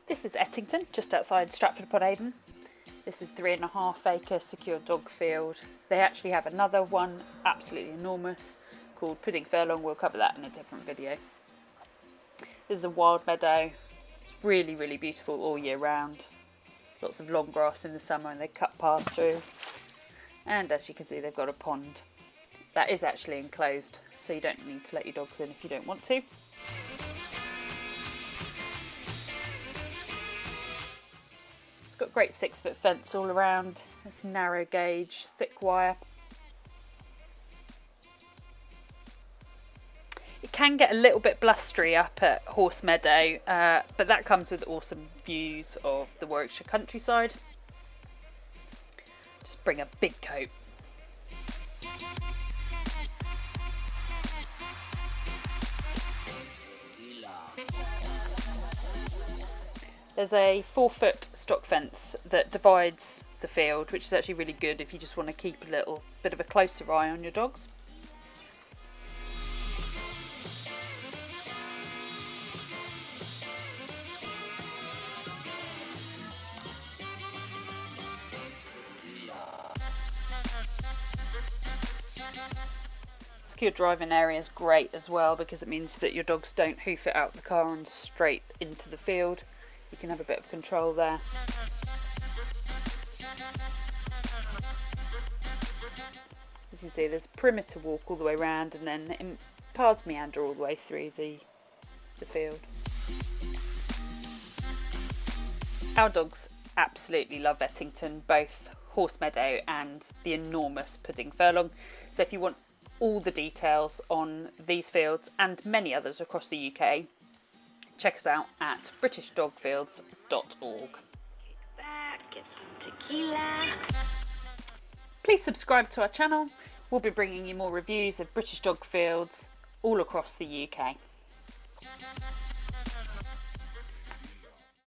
This is Ettington, just outside Stratford upon Avon. This is 3.5 acre secure dog field. They actually have another one, absolutely enormous, called Pudding Furlong. We'll cover that in a different video. This is a wild meadow. It's really, really beautiful all year round. Lots of long grass in the summer and they cut paths through. And as you can see, they've got a pond. That is actually enclosed, so you don't need to let your dogs in if you don't want to. It's got a great 6-foot fence all around. It's narrow gauge, thick wire. It can get a little bit blustery up at Horse Meadow, but that comes with awesome views of the Warwickshire countryside. Just bring a big coat. There's a 4-foot stock fence that divides the field, which is actually really good if you just want to keep a little bit of a closer eye on your dogs. Secure driving area is great as well because it means that your dogs don't hoof it out the car and straight into the field. You can have a bit of control there. As you see, there's a perimeter walk all the way around and then paths meander all the way through the field. Our dogs absolutely love Ettington, both Horse Meadow and the enormous Pudding Furlong. So if you want all the details on these fields and many others across the UK, check us out at britishdogfields.org. Get some tequila. Please subscribe to our channel. We'll be bringing you more reviews of British dog fields all across the UK.